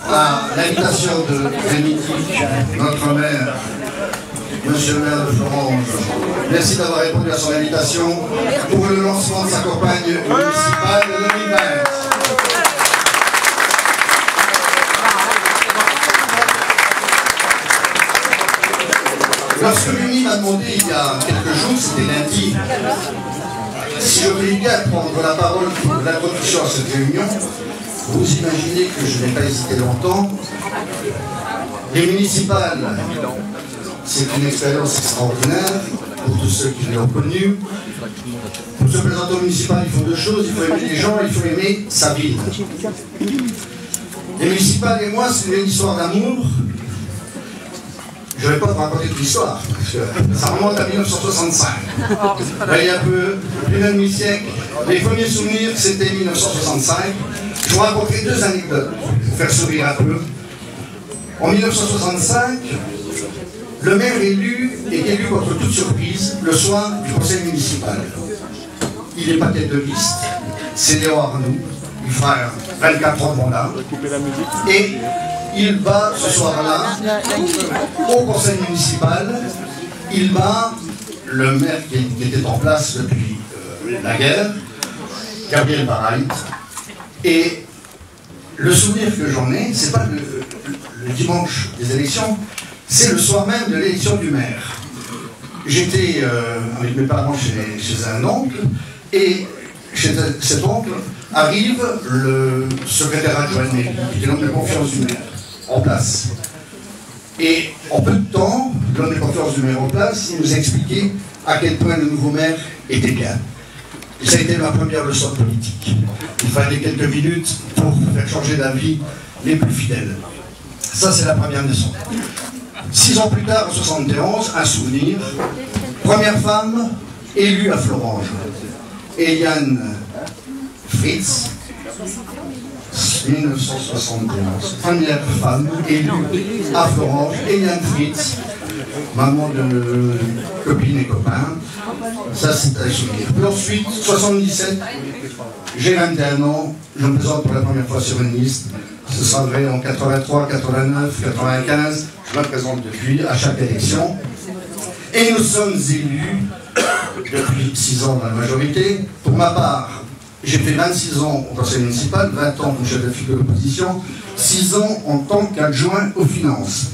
à l'invitation de Rémi Tic, notre maire, monsieur le maire de Florange. Merci d'avoir répondu à son invitation pour le lancement de sa campagne municipale de 2020. Lorsque Rémi m'a demandé il y a quelques jours, c'était lundi, si je voulais bien prendre la parole pour l'introduction à cette réunion, vous imaginez que je n'ai pas hésité longtemps. Les municipales, c'est une expérience extraordinaire pour tous ceux qui l'ont connue. Pour se présenter au municipal, il faut deux choses, il faut aimer les gens, il faut aimer sa ville. Les municipales et moi, c'est une histoire d'amour. Je ne vais pas vous raconter toute l'histoire, parce que ça remonte à 1965. Il y a un peu plus d'un demi-siècle. Les premiers souvenirs, c'était 1965. Je vous raconterai deux anecdotes pour faire sourire un peu. En 1965, le maire est élu contre toute surprise le soir du conseil municipal. Il n'est pas tête de liste, c'est Léo Arnoux, il fera 24 ans de mandat. Et il bat ce soir-là, au conseil municipal, il bat le maire qui était en place depuis la guerre, Gabriel Baraït. Et le souvenir que j'en ai, c'est pas le dimanche des élections, c'est le soir même de l'élection du maire. J'étais avec mes parents chez un oncle, et chez cet oncle arrive le secrétaire adjoint de mairie, qui était l'homme de confiance du maire, en place. Et en peu de temps, l'homme de confiance du maire en place, il nous a expliqué à quel point le nouveau maire était bien. Et ça a été ma première leçon de politique. Il fallait quelques minutes pour faire changer d'avis les plus fidèles. Ça, c'est la première leçon. 6 ans plus tard, en 71, un souvenir. Première femme élue à Florange. Eliane Fritz, 1971. Première femme élue à Florange. Eliane Fritz, maman de copines et copains. Ça, c'est un souvenir. Puis ensuite, 77, j'ai 21 ans, je me présente pour la première fois sur une liste. Ce sera vrai en 83, 89, 95. Je me présente depuis à chaque élection. Et nous sommes élus depuis 6 ans dans la majorité. Pour ma part, j'ai fait 26 ans au conseil municipal, 20 ans comme chef de file de l'opposition, 6 ans en tant qu'adjoint aux finances.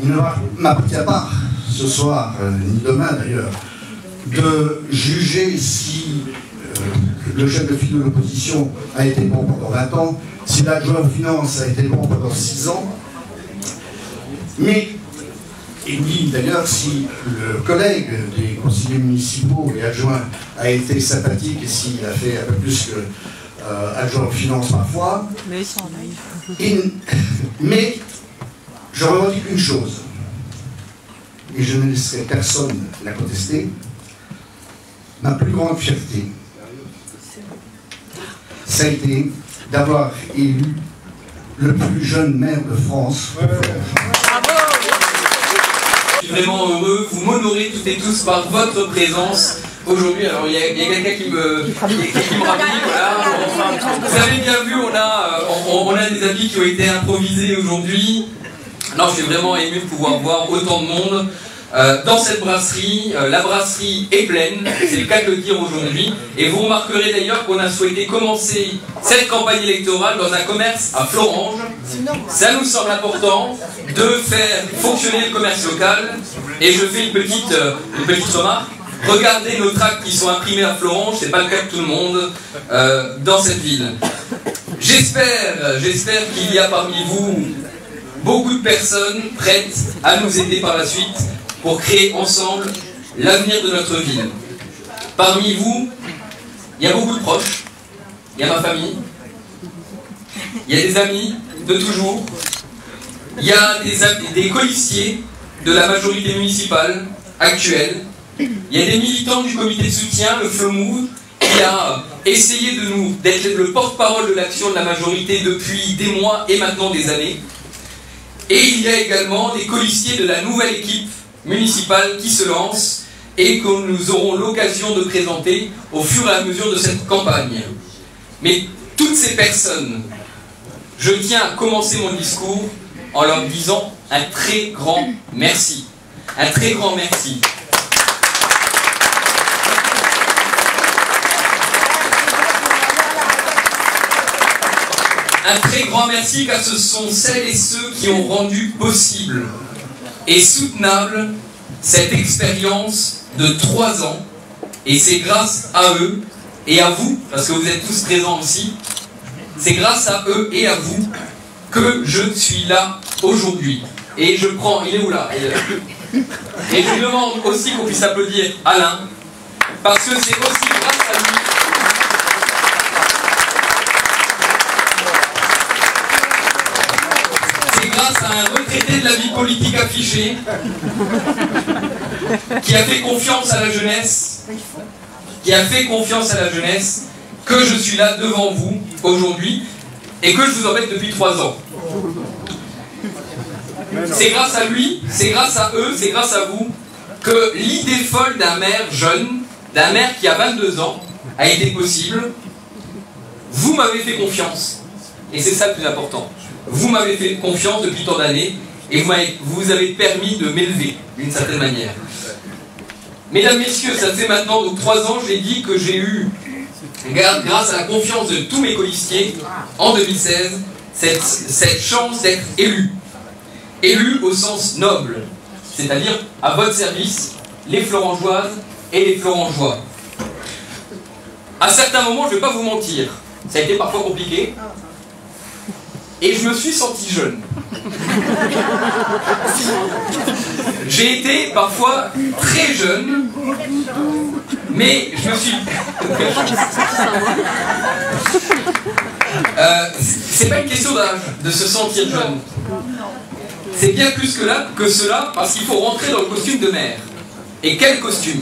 Il ne m'appartient pas, ce soir, ni demain d'ailleurs, de juger si le chef de file de l'opposition a été bon pendant 20 ans, si l'adjoint aux finances a été bon pendant 6 ans. Mais, et ni d'ailleurs si le collègue des conseillers municipaux et adjoints a été sympathique et s'il a fait un peu plus que adjoint aux finances parfois. Mais je revendique une chose, et je ne laisserai personne la contester. Ma plus grande fierté, ça a été d'avoir élu le plus jeune maire de France. Bravo! Je suis vraiment heureux, vous m'honorez toutes et tous par votre présence aujourd'hui. Alors il y a quelqu'un qui me rappelle, voilà. Vous avez bien vu, on a des habits qui ont été improvisés aujourd'hui. Non, je suis vraiment ému de pouvoir voir autant de monde dans cette brasserie. La brasserie est pleine, c'est le cas de le dire aujourd'hui. Et vous remarquerez d'ailleurs qu'on a souhaité commencer cette campagne électorale dans un commerce à Florange. Ça nous semble important de faire fonctionner le commerce local. Et je fais une petite remarque. Regardez nos tracts qui sont imprimés à Florange, c'est pas le cas de tout le monde dans cette ville. J'espère qu'il y a parmi vous beaucoup de personnes prêtes à nous aider par la suite pour créer ensemble l'avenir de notre ville. Parmi vous, il y a beaucoup de proches, il y a ma famille, il y a des amis de toujours, il y a des colistiers de la majorité municipale actuelle, il y a des militants du comité de soutien, le FLOMOVE, qui a essayé d'être le porte-parole de l'action de la majorité depuis des mois et maintenant des années. Et il y a également des colistiers de la nouvelle équipe municipale qui se lance et que nous aurons l'occasion de présenter au fur et à mesure de cette campagne. Mais toutes ces personnes, je tiens à commencer mon discours en leur disant un très grand merci. Un très grand merci. Un très grand merci car ce sont celles et ceux qui ont rendu possible et soutenable cette expérience de 3 ans. Et c'est grâce à eux et à vous, parce que vous êtes tous présents aussi, c'est grâce à eux et à vous que je suis là aujourd'hui. Et je prends, il est où là? Et je demande aussi qu'on puisse applaudir Alain, parce que c'est aussi grâce à lui grâce à un retraité de la vie politique affiché qui a fait confiance à la jeunesse, que je suis là devant vous aujourd'hui et que je vous embête depuis 3 ans. C'est grâce à lui, c'est grâce à eux, c'est grâce à vous que l'idée folle d'un maire jeune, d'un maire qui a 22 ans, a été possible. Vous m'avez fait confiance et c'est ça le plus important. Vous m'avez fait confiance depuis tant d'années et vous avez permis de m'élever d'une certaine manière. Mesdames, messieurs, ça fait maintenant donc 3 ans, j'ai dit que j'ai eu, grâce à la confiance de tous mes colistiers, en 2016, cette chance d'être élu. Élu au sens noble, c'est-à-dire à votre service, les Florangeoises et les Florangeois. À certains moments, je ne vais pas vous mentir, ça a été parfois compliqué. Et je me suis senti jeune. J'ai été parfois très jeune, mais je me suis... c'est pas une question d'âge, de se sentir jeune. C'est bien plus que cela, parce qu'il faut rentrer dans le costume de maire. Et quel costume?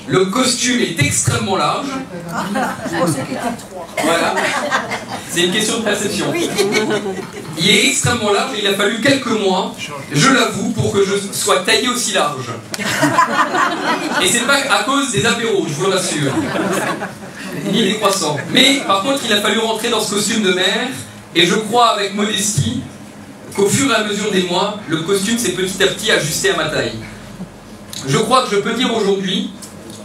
Le costume est extrêmement large. Voilà. C'est une question de perception. Il est extrêmement large et il a fallu quelques mois, je l'avoue, pour que je sois taillé aussi large. Et c'est pas à cause des apéros, je vous le rassure. Ni des croissants. Mais par contre, il a fallu rentrer dans ce costume de maire. Et je crois avec modestie qu'au fur et à mesure des mois, le costume s'est petit à petit ajusté à ma taille. Je crois que je peux dire aujourd'hui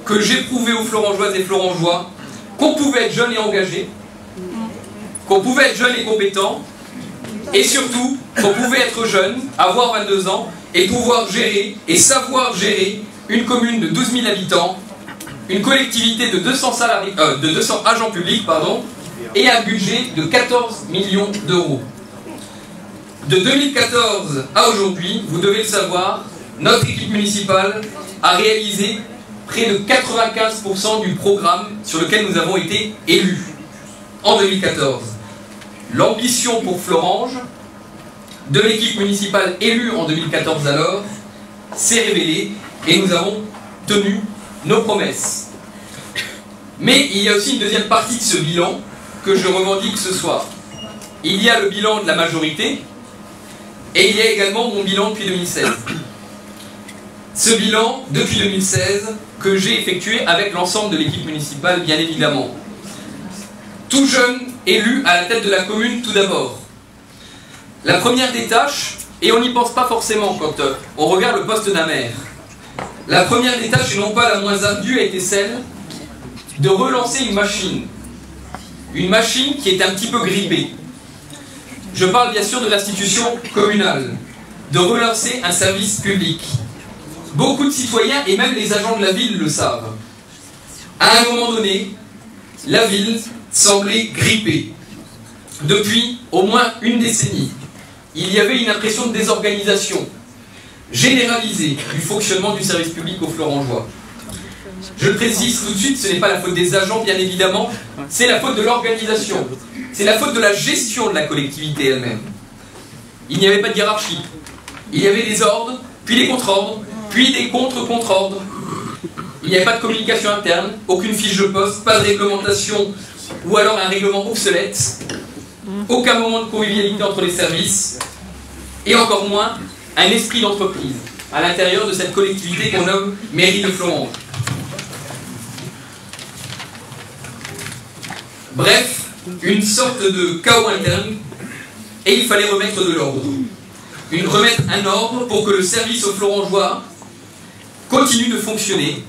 que j'ai prouvé aux Florangeoises et Florangeois qu'on pouvait être jeune et engagé, qu'on pouvait être jeune et compétent, et surtout qu'on pouvait être jeune, avoir 22 ans, et pouvoir gérer et savoir gérer une commune de 12 000 habitants, une collectivité de 200 agents publics, et un budget de 14 millions d'euros. De 2014 à aujourd'hui, vous devez le savoir, notre équipe municipale a réalisé près de 95% du programme sur lequel nous avons été élus en 2014. L'ambition pour Florange, de l'équipe municipale élue en 2014 alors, s'est révélée et nous avons tenu nos promesses. Mais il y a aussi une deuxième partie de ce bilan que je revendique ce soir. Il y a le bilan de la majorité et il y a également mon bilan depuis 2016. Ce bilan, depuis 2016, que j'ai effectué avec l'ensemble de l'équipe municipale, bien évidemment. Tout jeune élu à la tête de la commune, tout d'abord. La première des tâches, et on n'y pense pas forcément quand on regarde le poste d'un maire, la première des tâches, et non pas la moins ardue, a été celle de relancer une machine qui est un petit peu grippée. Je parle bien sûr de l'institution communale, de relancer un service public. Beaucoup de citoyens et même les agents de la ville le savent. À un moment donné, la ville semblait grippée. Depuis au moins une décennie, il y avait une impression de désorganisation généralisée du fonctionnement du service public aux Florangeois. Je le précise tout de suite, ce n'est pas la faute des agents, bien évidemment, c'est la faute de l'organisation. C'est la faute de la gestion de la collectivité elle-même. Il n'y avait pas de hiérarchie. Il y avait des ordres, puis des contre-ordres, puis des contre-contre-ordres. Il n'y avait pas de communication interne, aucune fiche de poste, pas de réglementation, ou alors un règlement obsolète, aucun moment de convivialité entre les services, et encore moins un esprit d'entreprise à l'intérieur de cette collectivité qu'on nomme Mairie de Florange. Bref, une sorte de chaos interne et il fallait remettre de l'ordre. Remettre un ordre pour que le service aux Florangeois continue de fonctionner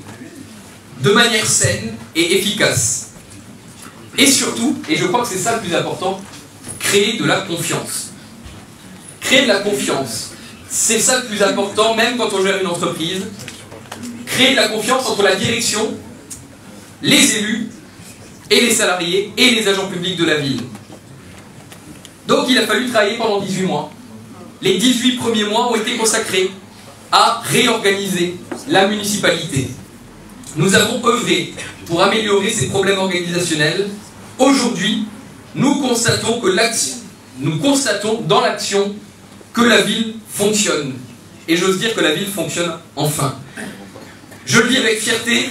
de manière saine et efficace. Et surtout, et je crois que c'est ça le plus important, créer de la confiance. Créer de la confiance, c'est ça le plus important, même quand on gère une entreprise. Créer de la confiance entre la direction, les élus, et les salariés, et les agents publics de la ville. Donc il a fallu travailler pendant 18 mois. Les 18 premiers mois ont été consacrés à réorganiser la municipalité. Nous avons œuvré pour améliorer ces problèmes organisationnels. Aujourd'hui, nous constatons dans l'action que la ville fonctionne. Et j'ose dire que la ville fonctionne enfin. Je le dis avec fierté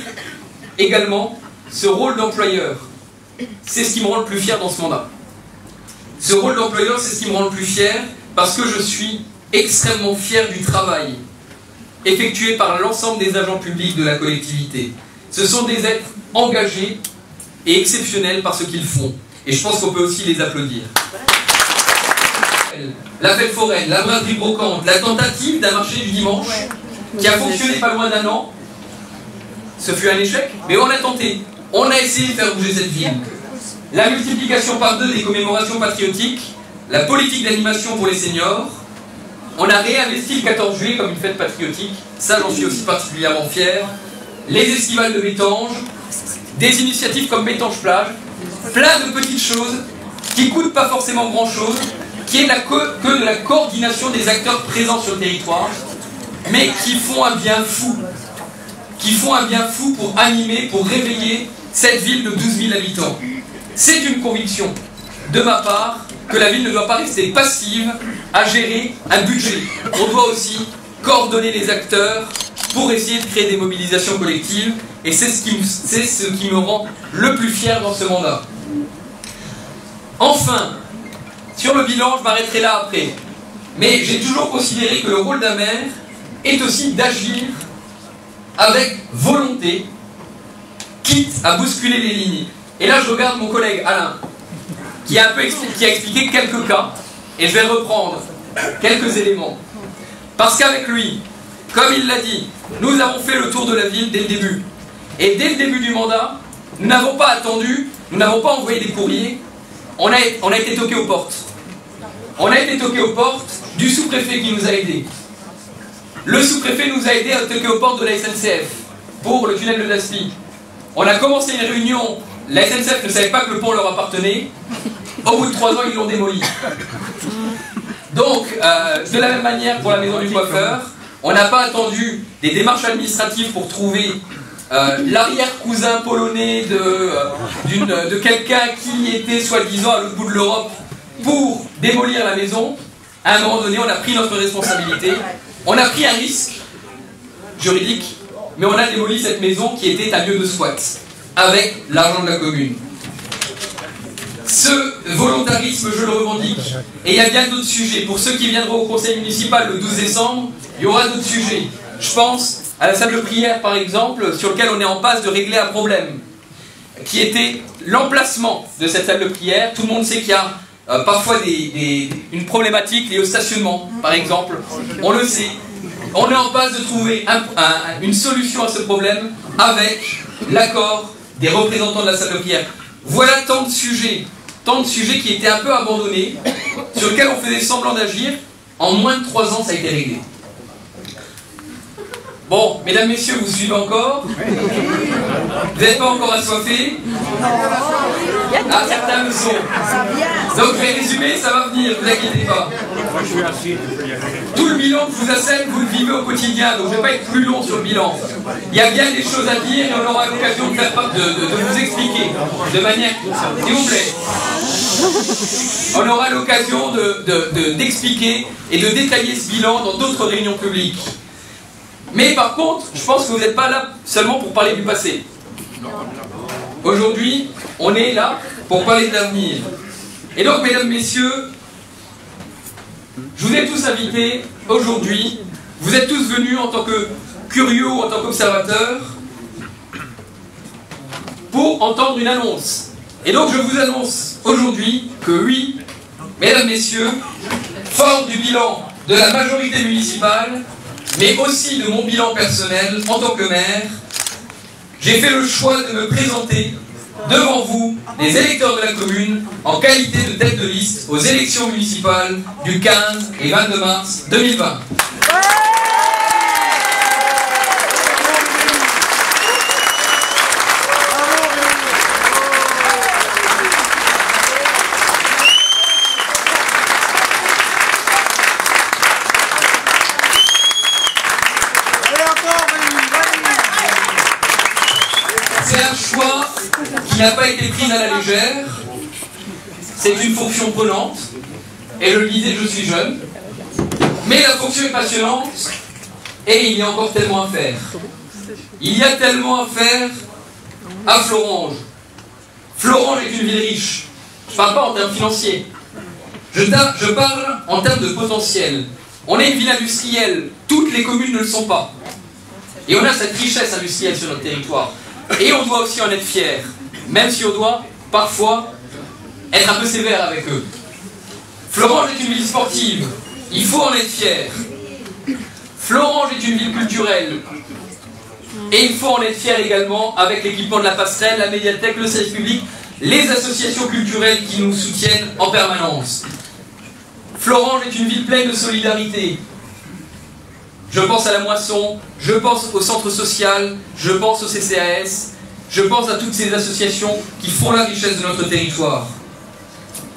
également, ce rôle d'employeur, c'est ce qui me rend le plus fier dans ce mandat. Ce rôle d'employeur, c'est ce qui me rend le plus fier parce que je suis extrêmement fier du travail effectué par l'ensemble des agents publics de la collectivité. Ce sont des êtres engagés et exceptionnels par ce qu'ils font. Et je pense qu'on peut aussi les applaudir. La fête foraine, la braderie brocante, la tentative d'un marché du dimanche qui a fonctionné pas loin d'un an. Ce fut un échec, mais on a tenté. On a essayé de faire bouger cette ville. La multiplication par 2 des commémorations patriotiques, la politique d'animation pour les seniors. On a réinvesti le 14 juillet comme une fête patriotique. Ça, j'en suis aussi particulièrement fier. Les estivales de Bétange, des initiatives comme Bétange Plage, plein de petites choses qui ne coûtent pas forcément grand-chose, qui est que de la coordination des acteurs présents sur le territoire, mais qui font un bien fou. Qui font un bien fou pour animer, pour réveiller cette ville de 12 000 habitants. C'est une conviction de ma part que la ville ne doit pas rester passive à gérer un budget. On doit aussi coordonner les acteurs pour essayer de créer des mobilisations collectives, et c'est ce qui me rend le plus fier dans ce mandat. Enfin, sur le bilan, je m'arrêterai là après, mais j'ai toujours considéré que le rôle d'un maire est aussi d'agir avec volonté, quitte à bousculer les lignes. Et là, je regarde mon collègue Alain, qui a expliqué quelques cas, et je vais reprendre quelques éléments. Parce qu'avec lui, comme il l'a dit, nous avons fait le tour de la ville dès le début. Et dès le début du mandat, nous n'avons pas attendu, nous n'avons pas envoyé des courriers, on a été toqué aux portes. On a été toqué aux portes du sous-préfet qui nous a aidés. Le sous-préfet nous a aidés à toquer aux portes de la SNCF pour le tunnel de Daspi. On a commencé une réunion, la SNCF ne savait pas que le pont leur appartenait. Au bout de 3 ans, ils l'ont démoli. Donc, de la même manière pour la maison du coiffeur, on n'a pas attendu des démarches administratives pour trouver l'arrière-cousin polonais de quelqu'un qui était soi-disant à l'autre bout de l'Europe pour démolir la maison. À un moment donné, on a pris notre responsabilité. On a pris un risque juridique, mais on a démoli cette maison qui était un lieu de squat, avec l'argent de la commune. Ce volontarisme, je le revendique. Et il y a bien d'autres sujets. Pour ceux qui viendront au conseil municipal le 12 décembre, il y aura d'autres sujets. Je pense à la salle de prière, par exemple, sur laquelle on est en passe de régler un problème, qui était l'emplacement de cette salle de prière. Tout le monde sait qu'il y a parfois une problématique liée au stationnement, par exemple. On le sait. On est en passe de trouver une solution à ce problème avec l'accord des représentants de la salle de prière. Voilà tant de sujets qui étaient un peu abandonnés, sur lesquels on faisait semblant d'agir. En moins de 3 ans, ça a été réglé. Bon, mesdames, messieurs, vous suivez encore? Vous n'êtes pas encore assoiffés? Ah, certains le sont. Donc, je vais résumer, ça va venir, ne vous inquiétez pas. Tout le bilan que je vous assène, vous le vivez au quotidien, donc je ne vais pas être plus long sur le bilan. Il y a bien des choses à dire et on aura l'occasion de vous expliquer de manière... S'il vous plaît. On aura l'occasion d'expliquer et de détailler ce bilan dans d'autres réunions publiques. Mais par contre, je pense que vous n'êtes pas là seulement pour parler du passé. Aujourd'hui, on est là pour parler de l'avenir. Et donc, mesdames, messieurs, je vous ai tous invités aujourd'hui. Vous êtes tous venus en tant que curieux ou en tant qu'observateurs pour entendre une annonce. Et donc, je vous annonce aujourd'hui que oui, Mesdames, Messieurs, fort du bilan de la majorité municipale, mais aussi de mon bilan personnel en tant que maire, j'ai fait le choix de me présenter devant vous, les électeurs de la commune, en qualité de tête de liste aux élections municipales du 15 et 22 mars 2020. C'est un choix qui n'a pas été pris à la légère. C'est une fonction prenante. Et je le disais, je suis jeune. Mais la fonction est passionnante. Et il y a encore tellement à faire. Il y a tellement à faire à Florange. Florange est une ville riche. Je ne parle pas en termes financiers. Je parle en termes de potentiel. On est une ville industrielle. Toutes les communes ne le sont pas. Et on a cette richesse industrielle sur notre territoire. Et on doit aussi en être fier, même si on doit parfois être un peu sévère avec eux. Florange est une ville sportive, il faut en être fier. Florange est une ville culturelle, et il faut en être fier également avec l'équipement de la passerelle, la médiathèque, le service public, les associations culturelles qui nous soutiennent en permanence. Florange est une ville pleine de solidarité. Je pense à la moisson, je pense au centre social, je pense au CCAS, je pense à toutes ces associations qui font la richesse de notre territoire.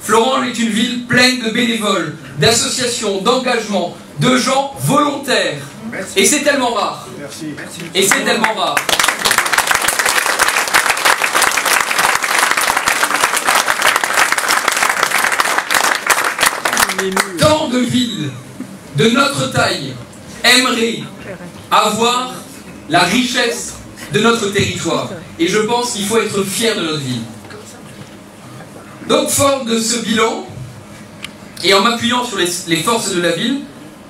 Florange est une ville pleine de bénévoles, d'associations, d'engagements, de gens volontaires. Merci. Et c'est tellement rare. Merci. Et c'est tellement rare. Tant de villes de notre taille aimerait avoir la richesse de notre territoire. Et je pense qu'il faut être fier de notre ville. Donc, fort de ce bilan, et en m'appuyant sur les forces de la ville,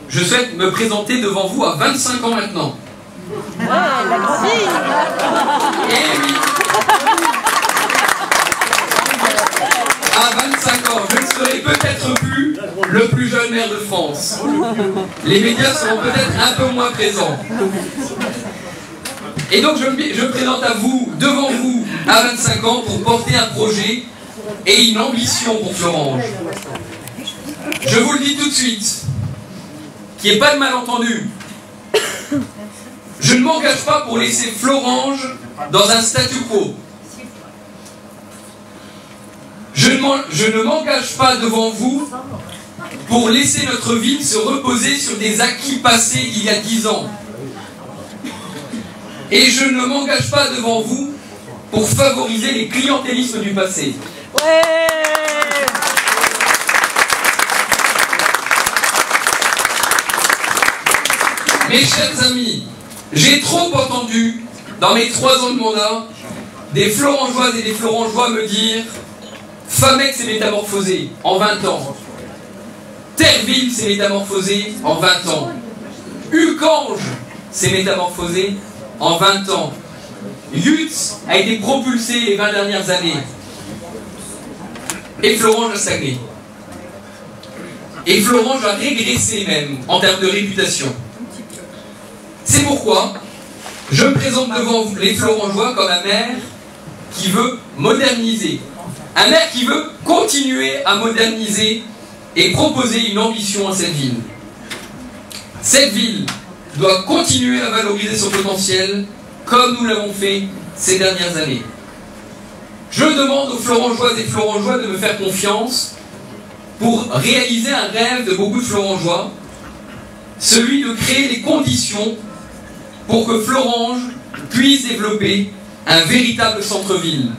je souhaite me présenter devant vous à 25 ans maintenant. Ouais, la grande ville. Et oui. À 25 ans, je ne serai peut-être plus le plus jeune maire de France. Les médias seront peut-être un peu moins présents. Et donc je me présente à vous, devant vous, à 25 ans, pour porter un projet et une ambition pour Florange. Je vous le dis tout de suite, qu'il n'y ait pas de malentendu. Je ne m'engage pas pour laisser Florange dans un statu quo. Je ne m'engage pas devant vous pour laisser notre ville se reposer sur des acquis passés d'il y a 10 ans. Et je ne m'engage pas devant vous pour favoriser les clientélismes du passé. Ouais. Mes chers amis, j'ai trop entendu, dans mes 3 ans de mandat, des Florangeoises et des Florangeois me dire « Famex s'est métamorphosé en 20 ans. Terreville s'est métamorphosé en 20 ans. Uckange s'est métamorphosé en 20 ans. Lutz a été propulsé les 20 dernières années. Et Florange a stagné. Et Florange a régressé même en termes de réputation. C'est pourquoi je me présente devant vous, les Florangeois, comme un maire qui veut moderniser. Un maire qui veut continuer à moderniser et proposer une ambition à cette ville. Cette ville doit continuer à valoriser son potentiel comme nous l'avons fait ces dernières années. Je demande aux Florangeoises et Florangeois de me faire confiance pour réaliser un rêve de beaucoup de Florangeois, celui de créer les conditions pour que Florange puisse développer un véritable centre-ville.